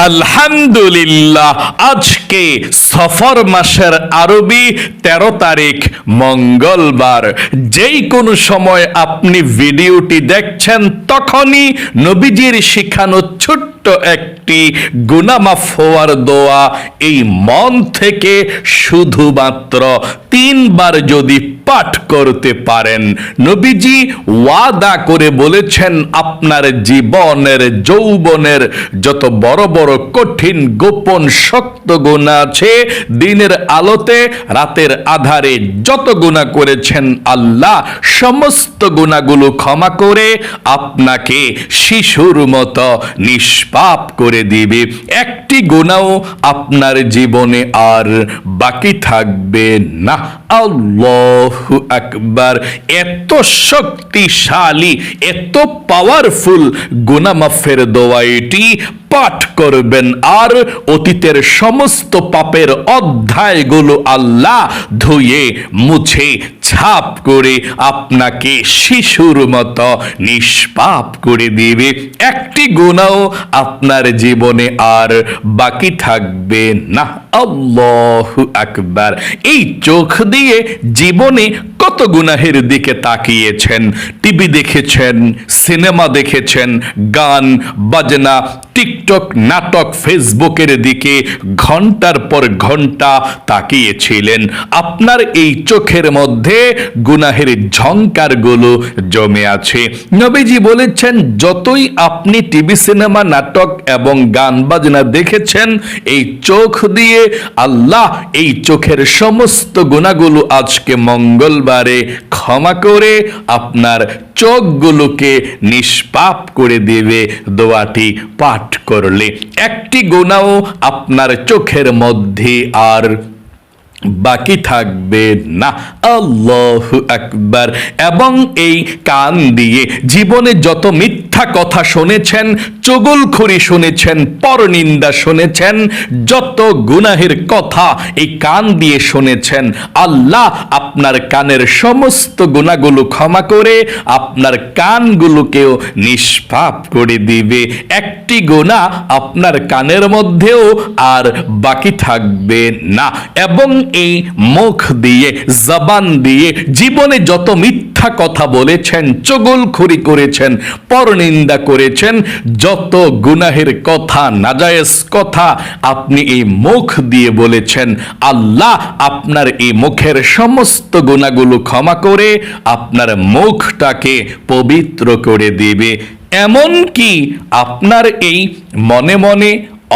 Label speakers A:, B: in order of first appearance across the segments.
A: আলহামদুলিল্লাহ, আজকে সফর মাসের আরবি 13 তারিখ মঙ্গলবার। যেই কোনো সময় আপনি ভিডিওটি দেখছেন তখনই নবীজির শিখানো ছোট্ট একটি গুনাহ মাফ হওয়ার দোয়া এই মন থেকে শুধুমাত্র 3 বার যদি পাঠ করতে পারেন, নবীজি ওয়াদা করে বলেছেন আপনার জীবনের যৌবনের যত বড় বড় কঠিন গোপন শক্ত গুনাহ আছে, দিনের আলোতে রাতের আধারে যত গুনাহ করেছেন, আল্লাহ সমস্ত গুনাহগুলো ক্ষমা করে আপনাকে শিশুর মতো নিষ্পাপ করে দিবে। একটি গুনাহ আপনার জীবনে আর বাকি থাকবে না। আল্লাহু আকবার। এত শক্তিশালী, এত পাওয়ারফুল গুনাহ মাফের দোয়া এটি। পাঠ করবেন আর অতীতের সমস্ত পাপের অধ্যায়গুলো আল্লাহ ধুয়ে মুছে ছাপ করে আপনাকে শিশুর মতো নিষ্পাপ করে দিবে। একটি গুনাহ আপনার জীবনে আর বাকি থাকবে না। আল্লাহু আকবার। এই চোখ দিয়ে জীবনে কত গুনাহের দিকে তাকিয়েছেন, টিভি দেখেছেন, সিনেমা দেখেছেন, গান বাজনা, টিকটক, নাটক, ফেসবুকের দিকে ঘন্টার পর ঘন্টা তাকিয়েছিলেন। আপনার এই চোখের মধ্যে গুনাহের ঝংকারগুলো জমে আছে। নবীজি বলেছেন, যতই আপনি টিভি, সিনেমা, নাটক এবং গান বাজনা দেখেছেন, এই চোখ দিয়ে আল্লাহ এই চোখের সমস্ত গুনাহগুলো আজকে মঙ্গলবারে ক্ষমা করে আপনার চোখগুলোকে নিষ্পাপ করে দেবে দোয়াটি পাঠ করলে। একটি গুনাহ আপনার চোখের মধ্যে আর বাকি থাকবে না। আল্লাহু আকবার। এবং এই কান দিয়ে জীবনে যত মিথ্যা কথা শুনেছেন, চুগলখড়ি শুনেছেন, পরনিন্দা শুনেছেন, যত গুনাহের কথা এই কান দিয়ে শুনেছেন, আল্লাহ আপনার কানের সমস্ত গুনাহগুলো ক্ষমা করে আপনার কানগুলোকেও নিষ্পাপ করে দিবে। একটি গুনাহ আপনার কানের মধ্যেও আর বাকি থাকবে না। এবং এই মুখ দিয়ে, জবান দিয়ে জীবনে যত মিথ্যা কথা বলেছেন, চুগলখড়ি করেছেন, পরনিন্দা করেছেন, যত গুনাহের কথা, নাজায়েজ কথা আপনি এই মুখ দিয়ে বলেছেন, আল্লাহ আপনার এই মুখের সমস্ত গুনাহগুলো ক্ষমা করে আপনার মুখটাকে পবিত্র করে দিবে। এমন কি আপনার এই মনে মনে,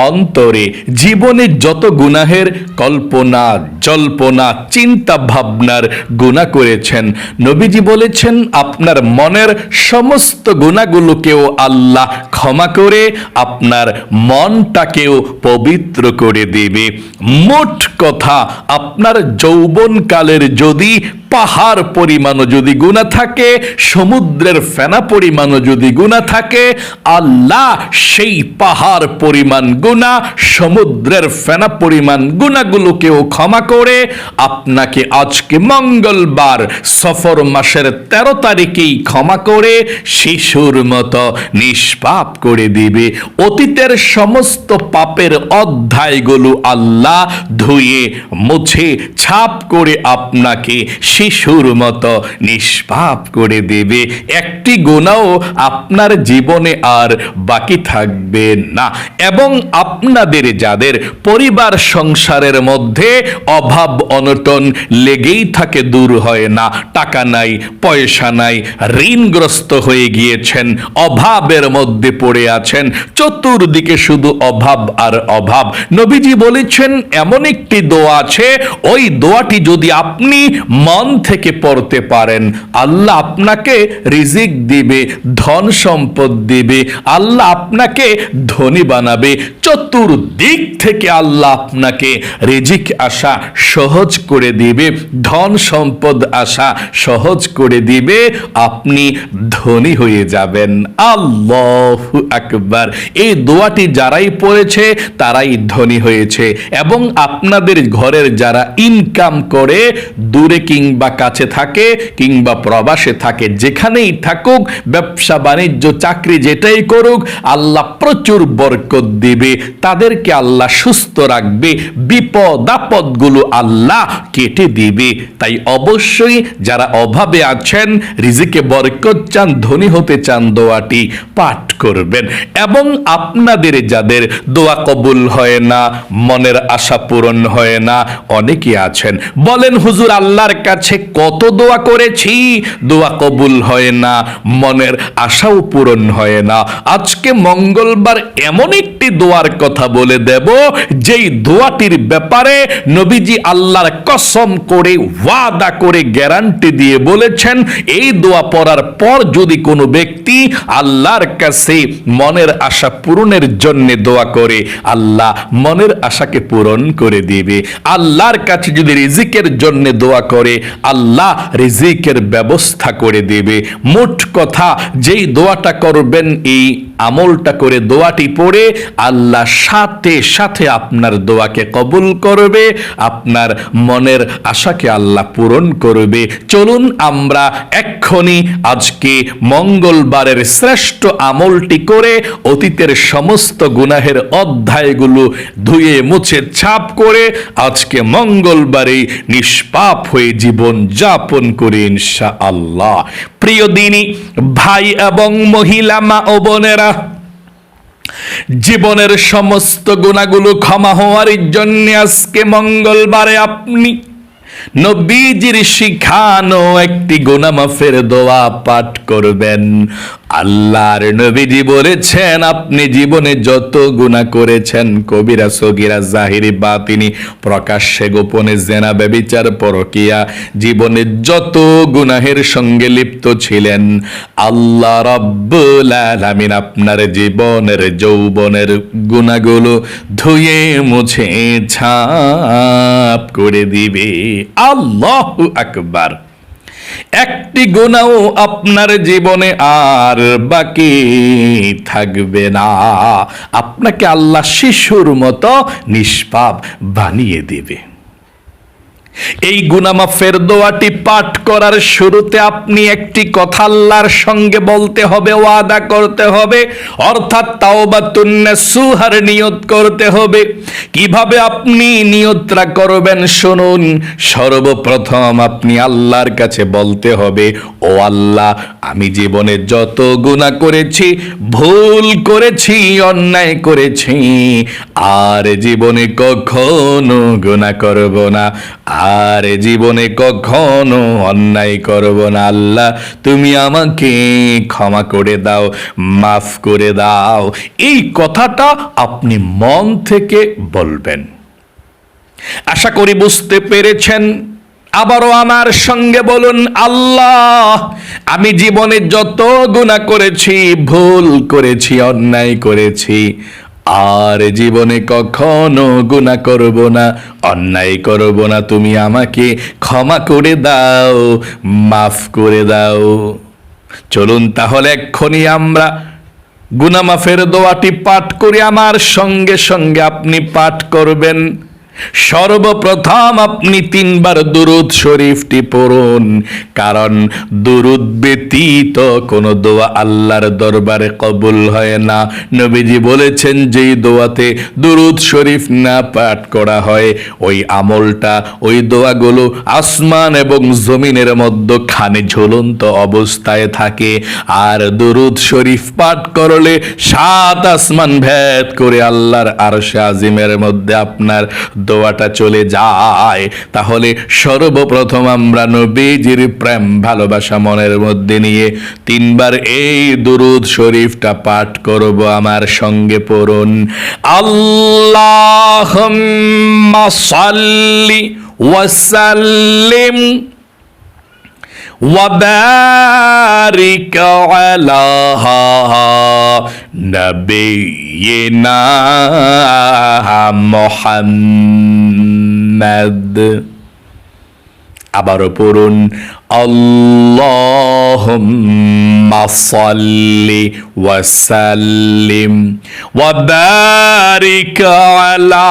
A: অন্তরে জীবনে যত গুনাহের কল্পনা, জল্পনা, চিন্তা ভাবনার গুনাহ করেছেন, নবীজি বলেছেন আপনার মনের সমস্ত গুনাহগুলোকেও আল্লাহ ক্ষমা করে আপনার মনটাকেও পবিত্র করে দেবে। মোট কথা, আপনার যৌবনকালের যদি পাহাড় পরিমাণও যদি গুনাহ থাকে, সমুদ্রের ফেনা পরিমাণও যদি গুনাহ থাকে, আল্লাহ সেই পাহাড় পরিমাণ গুনাহ, সমুদ্রের ফেনা পরিমাণ গুনাহগুলোকেও ক্ষমা করে আপনাকে আজকে মঙ্গলবার সফর মাসের 13 তারিখেই ক্ষমা করে শিশুর মতো নিষ্পাপ করে দিবে। অতীতের সমস্ত পাপের অধ্যায়গুলো আল্লাহ ধুয়ে মুছে ছাপ করে আপনাকে শিশুর মতো নিষ্পাপ করে দেবে। একটি গুনাহ আপনার জীবনে আর বাকি থাকবে না। এবং আপনাদের যাদের পরিবার সংসারের মধ্যে অভাব অনটন লেগেই থাকে, দূর হয় না, টাকা নাই, পয়সা নাই, ঋণগ্রস্ত হয়ে গিয়েছেন, অভাবের মধ্যে পড়ে আছেন, চতুর্দিকে শুধু অভাব আর অভাব, নবীজি বলেছেন এমন একটি দোয়া আছে, ওই দোয়াটি যদি আপনি মন থেকে পড়তে পারেন, আল্লাহ আপনাকে রিজিক দিবে, ধন সম্পদ দিবে, আল্লাহ আপনাকে ধনী বানাবে, চতুর্দিক থেকে আল্লাহ আপনাকে রিজিক আসা সহজ করে দিবে, ধন সম্পদ আসা সহজ করে দিবে, আপনি ধনী হয়ে যাবেন। আল্লাহ আল্লাহু আকবার। এই দোয়াটি যারাই পড়েছে তারাই ধনী হয়েছে। এবং আপনাদের ঘরের যারা ইনকাম করে, দূরে কিংবা কাছে থাকে কিংবা প্রবাসে থাকে, যেখানেই থাকুক, ব্যবসা বাণিজ্য চাকরি যেটাই করুক, আল্লাহ প্রচুর বরকত দিবে, তাদেরকে আল্লাহ সুস্থ রাখবে, বিপদ আপদগুলো আল্লাহ কেটে দিবে। তাই অবশ্যই যারা অভাবে আছেন, রিজিকে বরকত চান, ধনী হতে চান, দোয়াটি পাঠ করবেন। এবং আপনাদের যাদের দোয়া কবুল হয় না, মনের আশা পূরণ হয় না, অনেকে আছেন বলেন হুজুর আল্লাহর কাছে কত দোয়া করেছি, দোয়া কবুল হয় না, মনের আশাও পূরণ হয় না। আজকে মঙ্গলবার এমন একটি দোয়ার কথা বলে দেব, যেই দোয়াটির ব্যাপারে নবীজি আল্লাহর কসম করে, ওয়াদা করে, গ্যারান্টি দিয়ে বলেছেন, এই দোয়া পড়ার পর যদি কোনো ব্যক্তি আল্লাহর কাছে মনের আশা পূরণের জন্য দোয়া করে, আল্লাহ মনের আশাকে পূরণ করে দিবে। আল্লাহর কাছে যদি রিজিকের জন্য দোয়া করে, আল্লাহ রিজিকের ব্যবস্থা করে দিবে। মোট কথা, যেই দোয়াটা করবেন, এই আমলটা করে, দোয়াটি পড়ে, আল্লাহ সাথে সাথে আপনার দোয়াকে কবুল করবে, আপনার মনের আশাকে আল্লাহ পূরণ করবে। চলুন আমরা এক্ষুনি আজকে মঙ্গলবারের শ্রেষ্ঠ আমলটি করে, অতীতের সমস্ত গুনাহের অধ্যায়গুলো ধুয়ে মুছে ছাপ করে, আজকে মঙ্গলবারে নিষ্পাপ হয়ে জীবন যাপন করি ইনশাআল্লাহ। প্রিয় দিনী ভাই এবং মহিলা, মা ও বোনেরা, জীবনের সমস্ত গুনাহগুলো ক্ষমা হওয়ার জন্য আজকে মঙ্গলবারে আপনি নবীজির শিখানো একটি গুনাহ মাফের দোয়া পাঠ করবেন। আল্লাহর নবীজি বলেছেন, আপনি জীবনে যত গুনাহ করেছেন, কবিরা সগীরা, জাহিরি বাতিনি, প্রকাশ্যে গোপনে, জেনা ব্যভিচার পরকিয়া, জীবনে যত গুনাহের সঙ্গে লিপ্ত ছিলেন, আল্লাহ রাব্বুল আলামিন আপনার জীবনের যৌবনের গুনাহগুলো ধুয়ে মুছে ছাপ করে দিবে। আল্লাহু আকবার। একটি গুনাহও আপনার জীবনে আর বাকি থাকবে না। আপনাকে আল্লাহ শিশুর মতো নিষ্পাপ বানিয়ে দেবে। এই গুনাহ মাফের দোয়াটি পাঠ করার শুরুতে আপনি একটি কথা আল্লাহর সঙ্গে বলতে হবে, ওয়াদা করতে হবে, অর্থাৎ তাওবাতুন নাসুহার নিয়ত করতে হবে। কিভাবে আপনি নিয়তটা করবেন শুনুন। সর্বপ্রথম আপনি আল্লাহর কাছে বলতে হবে, ও আল্লাহ, আমি জীবনে যত গুনাহ করেছি, ভুল করেছি, অন্যায় করেছি, আর জীবনে কখনো গুনাহ করব না, আর জীবনে কখনো অন্যায় করব না। আল্লাহ, তুমি আমাকে ক্ষমা করে দাও, মাফ করে দাও। এই কথাটা আপনি মন থেকে বলবেন। আশা করি বুঝতে পেরেছেন। আবারও আমার সঙ্গে বলুন, আল্লাহ, আমি জীবনে যত গুনাহ করেছি, ভুল করেছি, অন্যায় করেছি, আর জীবনে কখনো গুনাহ করব না, অন্যায় করব না, তুমি আমাকে ক্ষমা করে দাও, মাফ করে দাও। চলুন তাহলে এক্ষুনি আমরা গুনাহ মাফের দোয়াটি পাঠ করি। আমার সঙ্গে সঙ্গে আপনি পাঠ করবেন। সর্বপ্রথম আপনি 3 বার দুরূদ শরীফটি পড়ুন, কারণ দুরূদ ব্যতীত কোনো দোয়া আল্লাহর দরবারে কবুল হয় না। নবীজি বলেছেন, যেই দোয়াতে দুরূদ শরীফ না পাঠ করা হয়, ওই আমলটা, ওই দোয়াগুলো আসমান এবং জমিনের মধ্যখানে ঝুলন্ত অবস্থায় থাকে। আর দুরূদ শরীফ পাঠ করলে 7 আসমান ভেদ করে আল্লাহর আরশে আজিমের মধ্যে আপনার দোয়াটা চলে যায়। তাহলে সর্বপ্রথম আমরা নবীজির প্রেম ভালোবাসা মনের মধ্যে নিয়ে 3 বার এই দুরূদ শরীফটা পাঠ করব। আমার সঙ্গে পড়ুন, আল্লাহুম্মা সাল্লি ওয়া সাল্লিম ওয়া বারিক আলা নবিয়িনা মুহাম্মদ। আবারও পড়ুন, আল্লাহুম্মা সাল্লি ওয়া সাল্লিম ওয়া বারিক আলা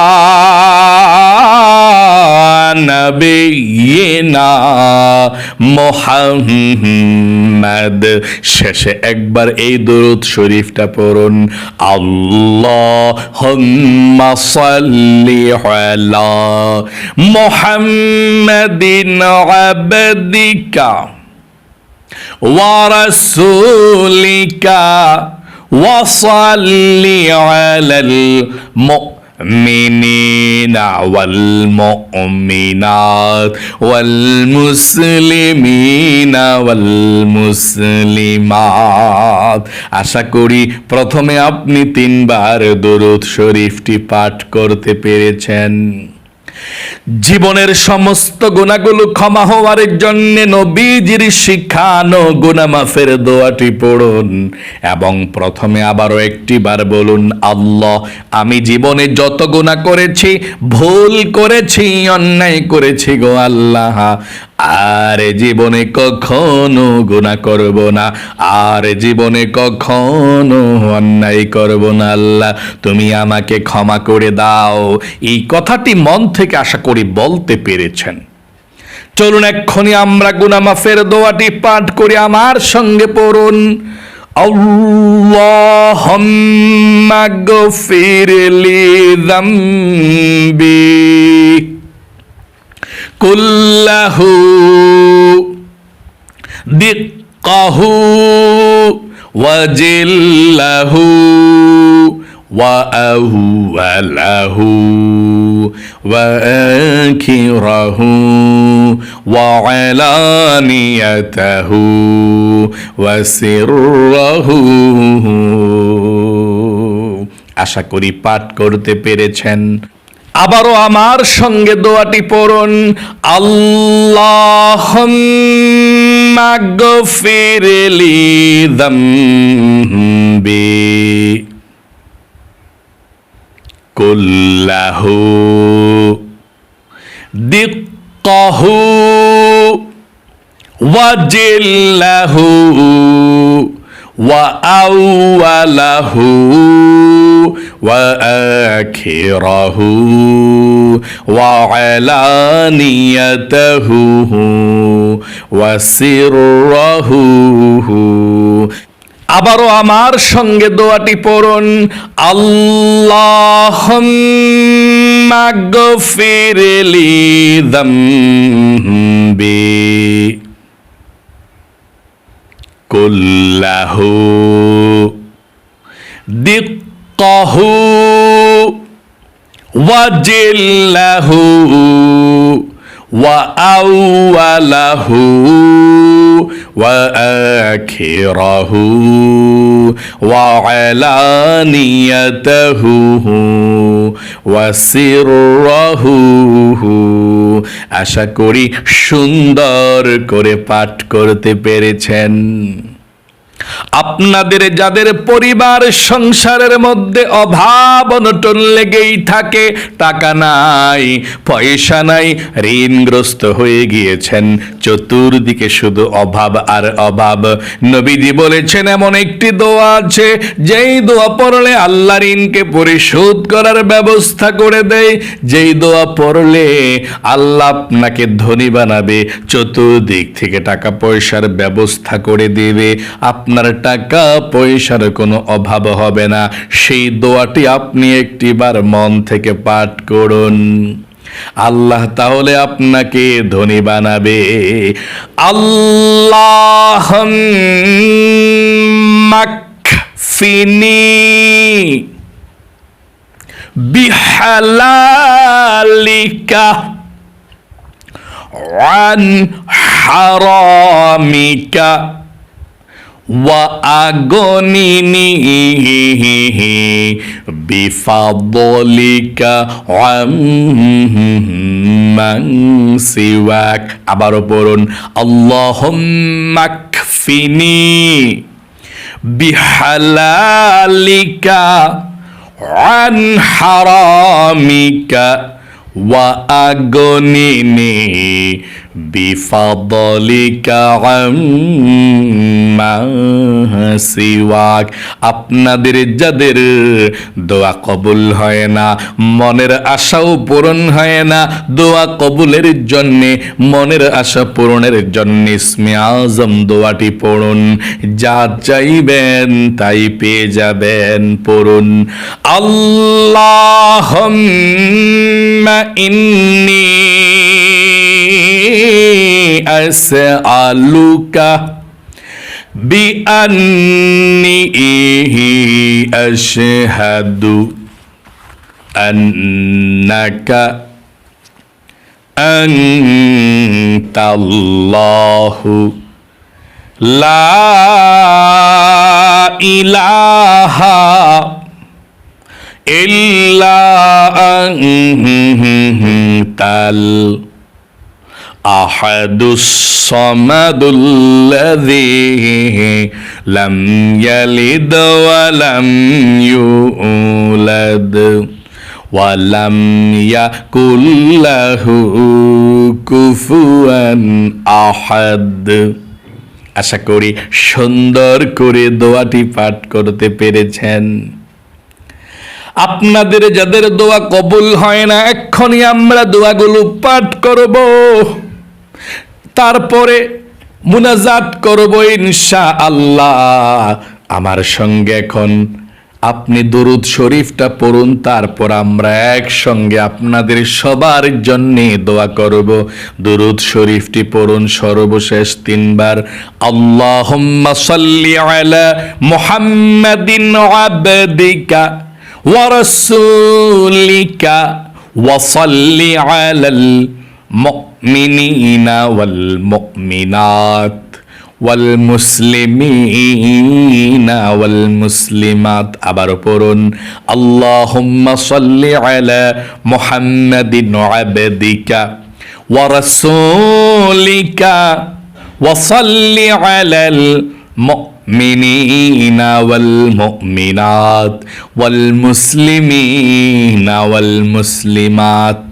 A: নাবিয়িনা মুহাম্মাদ। শেষে একবার এই দরুদ শরীফটা পড়ুন, আল্লাহুম্মা সাল্লি আলা মুহাম্মাদিন আবদিকা ওয়া রাসূলিকা ওয়া সাল্লি আলাল মুমিনিনা ওয়াল মুমিনাত ওয়াল মুসলিমিনা ওয়াল মুসলিমাত। আশা করি প্রথমে আপনি 3 বার দরুদ শরীফটি পাঠ করতে পেরেছেন। জীবনের সমস্ত গুনাহগুলো ক্ষমা হওয়ার জন্য নবীজির শিখানো গুনাহ মাফের দোয়াটি পড়ুন এবং প্রথমে আবারও একটি বার বলুন, আল্লাহ আমি জীবনে যত গুনাহ করেছি, ভুল করেছি, অন্যায় করেছি গো আল্লাহ, আর জীবনে কখনো গুনাহ করব না, আর জীবনে কখনো অন্যায় করব না। আল্লাহ তুমি আমাকে ক্ষমা করে দাও। এই কথাটি মন থেকে আশা করি বলতে পেরেছেন। চলুন এক্ষুনি আমরা গুনাহ মাফের দোয়াটি পাঠ করি। আমার সঙ্গে পড়ুন, আল্লাহুম্মা গফিরলি যামবি কুল্লাহু দিক্কাহু ওয়া জিল্লাহু ওয়া আউওয়ালাহু ওয়া আখিরাহু ওয়া আলানিয়াতাহু ওয়া সিররাহু। আশা করি পাঠ করতে পেরেছেন। আবারও আমার সঙ্গে দোয়াটি পড়ুন, আল্লাহুম্মা গফিরলি যামবি কুল্লাহু দিক্কাহু ওয়া জিল্লাহু ওয়া আউওয়ালাহু ওয়া আখিরাহু ওয়া আলানিয়াতাহু ওয়া সিররাহু। আবারও আমার সঙ্গে দোয়াটি পড়ুন, আল্লাহুম্মা গফিরলি যামবি কুল্লাহু দিক্কাহু ওয়া জিল্লাহু ওয়া আউওয়ালাহু ওয়া আখিরাহু ওয়া আলানিয়াতাহু ওয়া সিররাহু। আশা করি সুন্দর করে পাঠ করতে পেরেছেন। আপনাদের যাদের পরিবার সংসারের মধ্যে অভাব অনটন লেগেই থাকে, টাকা নাই, পয়সা নাই, ঋণগ্রস্ত হয়ে গিয়েছেন, চতুর্দিকে শুধু অভাব আর অভাব, নবীজি বলেছেন এমন একটি দোয়া আছে যেই দোয়া পড়লে আল্লাহ ঋণকে পরিশোধ করার ব্যবস্থা করে দেয়, যেই দোয়া পড়লে আল্লাহ আপনাকে ধনী বানাবে, চতুর্দিক থেকে টাকা পয়সার ব্যবস্থা করে দেবে, আপনার টাকা পয়সার কোনো অভাব হবে না। সেই দোয়াটি আপনি একটিবার মন থেকে পাঠ করুন, আল্লাহ তাহলে আপনাকে ধনী বানাবে। আল্লাহুম্মা কফিনি বিহালালিকা আন হারামিকা ওয়া আগনিনি বিফাদলিকা আম্মান সিওয়াক। আবারও পড়ুন, আল্লাহুম্মা কফিনি বিহালালিকা আন হারামিকা ওয়া আগনিনি বিফাদলিকা আম্মা সিওয়াক। আপনাদের যাদের দোয়া কবুল হয় না, মনের আশাও পূরণ হয় না, দোয়া কবুলের জন্যে, মনের আশা পূরণের জন্য ইসমে আজম দোয়াটি পড়ুন, যা চাইবেন তাই পেয়ে যাবেন। পড়ুন, আল্লাহুম্মা ইন্নী আসআলুকা বিআন্নী আশহাদু আন্নাকা আনতাল্লাহু লা ইলাহা ইল্লা আনতাল আহাদুস সামাদুল্লাযী লাম ইয়ালিদ ওয়া লাম ইউলাদ ওয়া লাম ইয়াকুল লাহু কুফুয়ান আহাদ। আশা করি সুন্দর করে দোয়াটি পাঠ করতে পেরেছেন। আপনাদের যাদের দোয়া কবুল হয় না, এক্ষুনি আমরা দোয়াগুলো পাঠ করব, তারপরে মুনাজাত করব ইনশাআল্লাহ। আমার সঙ্গে এখন আপনি দরুদ শরীফটা পড়ুন, তারপর আমরা একসঙ্গে আপনাদের সবার জন্য দোয়া করব। দরুদ শরীফটি পড়ুন সর্বশেষ 3 বার। আল্লাহুম্মা সাল্লি আলা মুহাম্মাদিন আবদিকা ওয়া রাসূলিকা ওয়া সাল্লি আলাল মুমিনিনা ওয়াল মুমিনাত ওয়াল মুসলিমিনা ওয়াল মুসলিমাত। আবার পড়ুন, আল্লাহুম্মা সাল্লি আলা মুহাম্মাদিন আবদিকা ওয়া রাসূলিকা ওয়া সাল্লি আলাল মুমিনিনা ওয়াল মুমিনাত ওয়াল মুসলিমিনা ওয়াল মুসলিমাত।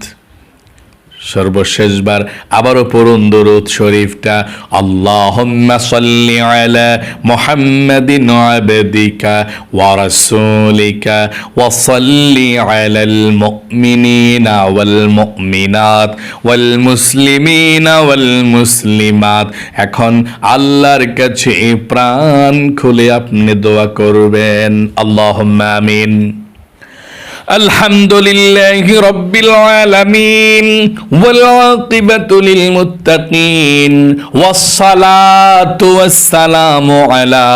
A: সর্বশেষবার আবারও পড়ুন দরুদ শরীফটা। আল্লাহুম্মা সাল্লি আলা মুহাম্মাদিন আবদিকা ওয়া রাসূলিকা ওয়া সাল্লি আলাল মুমিনিনা ওয়াল মুমিনাত ওয়াল মুসলিমিনা ওয়াল মুসলিমাত। এখন আল্লাহর কাছে প্রাণ খুলে আপনি দোয়া করবেন। আল্লাহুম্মা আমিন। আলহামদুলিল্লাহি রাব্বিল আলামিন ওয়াল আকিবাতু লিল মুত্তাকিন ওয়াস সালাতু ওয়াস সালামু আলা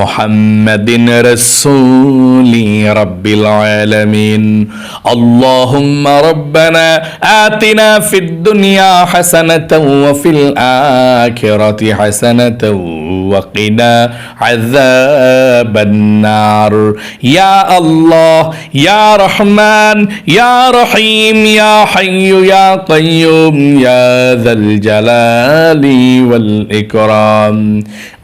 A: মুহাম্মাদিন রাসূলি রাব্বিল আলামিন। আল্লাহুম্মা রাব্বানা আতিনা ফিদ দুনিয়া হাসানাতাও ওয়া ফিল আখিরাতি হাসানাতাও ওয়া কিনা আযাবান নার। ইয়া আল্লাহ, ইয়া রহমান, ইয়া রহিম, ইয়া হাইয়্যু ইয়া কাইয়্যুম, ইয়া যাল জালালি ওয়াল ইকরাম।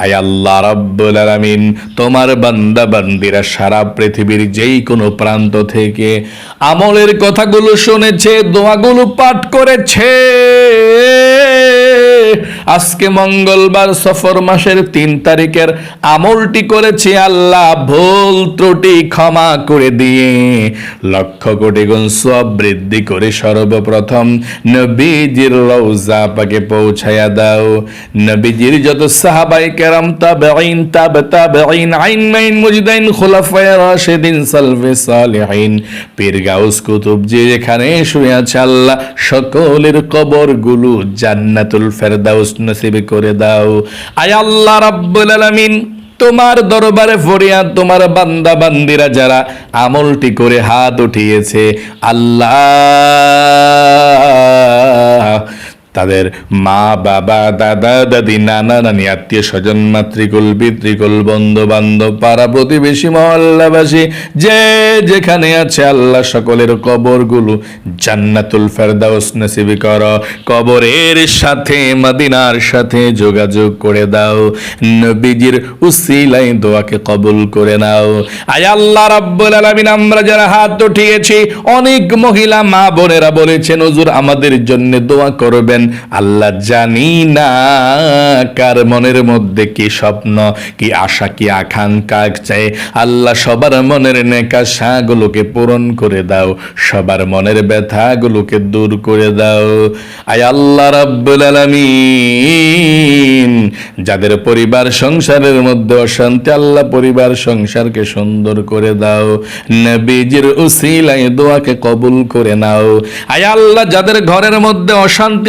A: আয় আল্লাহ রাব্বুল আলামিন, তোমার বান্দা বান্দিরা সারা পৃথিবীর যেই কোনো প্রান্ত থেকে আমলের কথাগুলো শুনেছে, দোয়াগুলো পাঠ করেছে, আজকে মঙ্গলবার সফর মাসের 3 তারিখের আমলটি করেছে, আল্লাহ ভুল ত্রুটি ক্ষমা করে দিয়ে লক্ষ কোটি গুণ সওয়াব বৃদ্ধি করে সর্বপ্রথম নবীজির রওজা পাকে পৌঁছায়া দাও। নবীজির যত সাহাবায়ে কেরাম, তাবেঈন, তাবেঈন, আইন মাইন মুজদাইন, খুলাফায়ে রাশিদিন, সালফে সালিহিন, পীর গাউস কুতুব যে যেখানে শুয়ে আছে, আল্লাহ সকলের কবরগুলো জান্নাতুল ফেরদাউস নসিব করে দাও। আয় আল্লাহ রাব্বুল আলামিন, তোমার দরবারে ফরিয়াদ, তোমার বান্দা বান্দিরা যারা আমলটি করে হাত উঠিয়েছে, আল্লাহ তাদের মা বাবা দাদা দাদি নানা নানি আত্মীয় স্বজন মাতৃকুল পিতৃকুল বন্ধু বান্ধব পাড়া প্রতিবেশী মহল্লাবাসী যে যেখানে আছে আল্লাহ সকলের কবরগুলো জান্নাতুল ফেরদাউস নসিব করো, কবরের সাথে মদিনার সাথে যোগাযোগ করে দাও, নবীজির উসিলায় দোয়াকে কবুল করে নাও। আয় আল্লাহ রাব্বুল আলামিন, আমরা যারা হাত উঠিয়েছি অনেক মহিলা মা বোনেরা বলেছেন হুজুর আমাদের জন্য দোয়া করবেন। আল্লাহ জানি না কার মনের মধ্যে কি স্বপ্ন, কি আশা, কি আকাঙ্ক্ষা চাই। আল্লাহ সবার মনের নেক আশাগুলোকে পূরণ করে দাও, সবার মনের ব্যথাগুলোকে দূর করে দাও। আয় আল্লাহ রাব্বুল আলামিন, যাদের পরিবার সংসারের মধ্যে অশান্তি আল্লাহ পরিবার সংসারকে সুন্দর করে দাও, নবীজির উসিলায় দোয়াকে কবুল করে নাও। আয় আল্লাহ যাদের ঘরের মধ্যে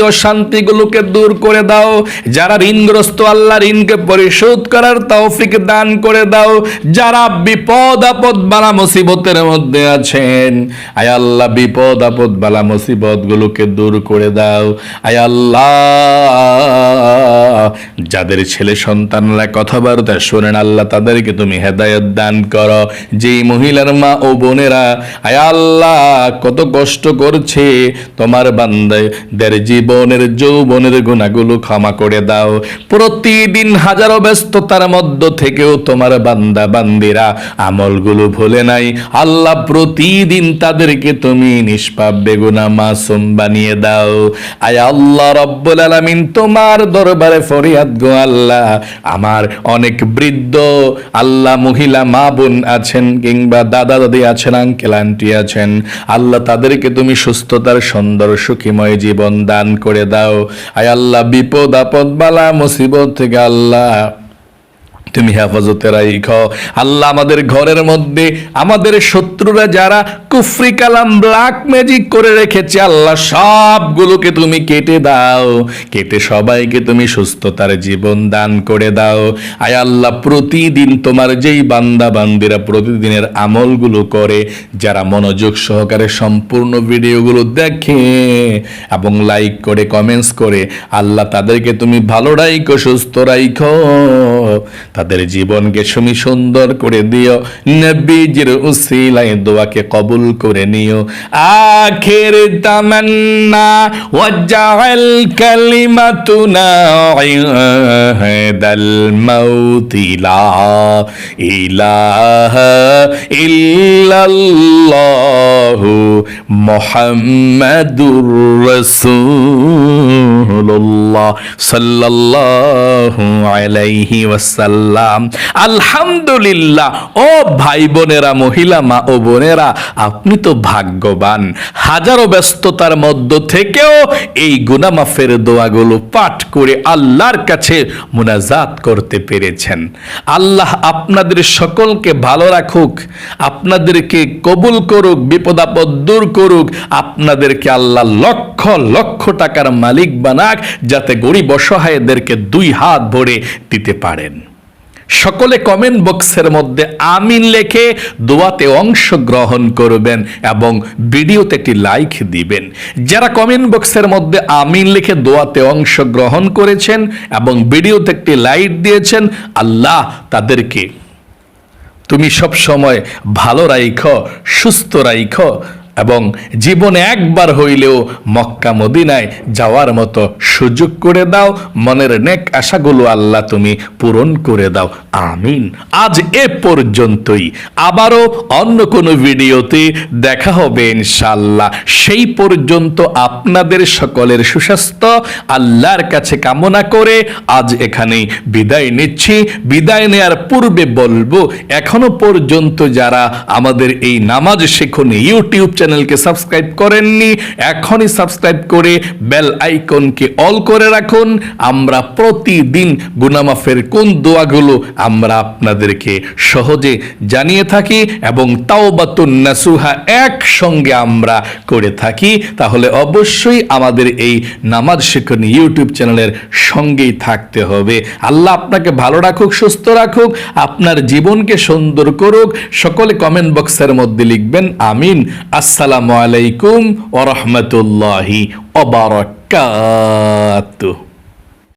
A: অশান্তিগুলোকে দূর করে দাও, যারা ঋণগ্রস্ত আল্লাহ ঋণকে পরিশোধ করার তৌফিক দান করে দাও, যারা বিপদ আপদ বালা মুসিবতের মধ্যে আছেন আয় আল্লাহ বিপদ আপদ বালা মুসিবত গুলোকে দূর করে দাও। আয় আল্লাহ যাদের ছেলে সন্তানরা কথাবার্তা শোনেন আল্লাহ তাদেরকে তুমি হেদায়েত দান করো। যেই মহিলার মা ও বোনেরা আয় আল্লাহ কত কষ্ট করছে, তোমার বান্দাদের জীবনের যৌবনের গুনাহগুলো ক্ষমা করে দাও। প্রতিদিন হাজারো ব্যস্ততার মধ্য থেকেও তোমার বান্দা বান্দিরা আমলগুলো ভুলে নাই আল্লাহ, প্রতিদিন তাদেরকে তুমি নিষ্পাপ বেগুনা মাসুম বানিয়ে দাও। আয় আল্লাহ রব্বুল আলামিন, তোমার দরবারে ফরিয়াদ গো আল্লাহ, আমার অনেক বৃদ্ধ আল্লাহ মহিলা মা বোন আছেন কিংবা দাদা দাদি আছেন, আঙ্কেল আন্টি আছেন আল্লাহ, তাদেরকে তুমি সুস্থতার সুন্দর সুখীময় জীবন দান করে দাও। আয় আল্লাহ বিপদ আপদ বালা মুসিবত থেকে আল্লাহ তুমি হেফাজতে রাখো। আল্লাহ আমাদের ঘরের মধ্যে আমাদের শত্রুরা যারা কুফরি কালাম ব্ল্যাক ম্যাজিক করে রেখেছে আল্লাহ সবগুলোকে তুমি কেটে দাও, কেটে সবাইকে তুমি সুস্থতার জীবন দান করে দাও। আয় আল্লাহ প্রতিদিন তোমার যেই বান্দা বান্দিরা প্রতিদিনের আমলগুলো করে, যারা মনোযোগ সহকারে সম্পূর্ণ ভিডিওগুলো দেখে এবং লাইক করে কমেন্টস করে আল্লাহ তাদেরকে তুমি ভালো রাখো, সুস্থ রাখো, তাদের জীবনকে তুমি সুন্দর করে দিও। নবীজির উসিলায় দোয়াকে কবুল করে নিও। আখির তামান্না ওয়াজআল কালিমাতুনা ইনদাল মাউতি লা ইলাহা ইল্লাল্লাহু মুহাম্মাদুর রাসূলুল্লাহ সাল্লাল্লাহু আলাইহি ওয়াসাল্লাম। আলহামদুলিল্লাহ। ও ভাই বোনেরা, মহিলা মা ও বোনেরা, আপনি তো ভাগ্যবান, হাজারো ব্যস্ততার মধ্য থেকেও এই গুনাহ মাফের দোয়াগুলো পাঠ করে আল্লাহর কাছে মুনাজাত করতে পেরেছেন। আল্লাহ আপনাদের সকলকে ভালো রাখুক, আপনাদেরকে কবুল করুক, বিপদ আপদ দূর করুক, আপনাদেরকে আল্লাহ লক্ষ লক্ষ টাকার মালিক বানাক, যাতে গরিব অসহায়দেরকে দুই হাত ভরে দিতে পারেন। সকলে কমেন্ট বক্সের মধ্যে আমিন লিখে দোয়াতে অংশগ্রহণ করবেন এবং ভিডিওতে একটি লাইক দিবেন। যারা কমেন্ট বক্সের মধ্যে আমিন লিখে দোয়াতে অংশগ্রহণ করেছেন এবং ভিডিওতে একটি লাইক দিয়েছেন, আল্লাহ তাদেরকে তুমি সব সময় ভালো রাখো, সুস্থ রাখো এবং জীবনে একবার হইলেও মক্কা মদিনায় যাওয়ার মতো সুযোগ করে দাও। মনের নেক আশাগুলো আল্লাহ তুমি পূরণ করে দাও, আমিন। আজ এ পর্যন্তই, আবারও অন্য কোনো ভিডিওতে দেখা হবে ইনশাআল্লাহ। সেই পর্যন্ত আপনাদের সকলের সুস্বাস্থ্য আল্লাহর কাছে কামনা করে আজ এখানেই বিদায় নিচ্ছি। বিদায় নেয়ার পূর্বে বলবো, এখনো পর্যন্ত যারা আমাদের এই নামাজ শিখুন ইউটিউব চ্যানেলকে সাবস্ক্রাইব করেননি, এখনই সাবস্ক্রাইব করে বেল আইকনকে অল করে রাখুন। আমরা প্রতিদিন গুনাহ মাফের কোন দোয়াগুলো আমরা আপনাদেরকে সহজে জানিয়ে থাকি এবং তাওবাতুন নাসুহা একসঙ্গে আমরা করে থাকি। তাহলে অবশ্যই আমাদের এই নামাজ শিখুন ইউটিউব চ্যানেলের সঙ্গেই থাকতে হবে। আল্লাহ আপনাকে ভালো রাখুক, সুস্থ রাখুক, আপনার জীবনকে সুন্দর করুক। সকলে কমেন্ট বক্সের মধ্যে লিখবেন আমিন। আসসালামু আলাইকুম ওয়া রাহমাতুল্লাহি ওয়া বারাকাতুহু। বারাকাতুহু।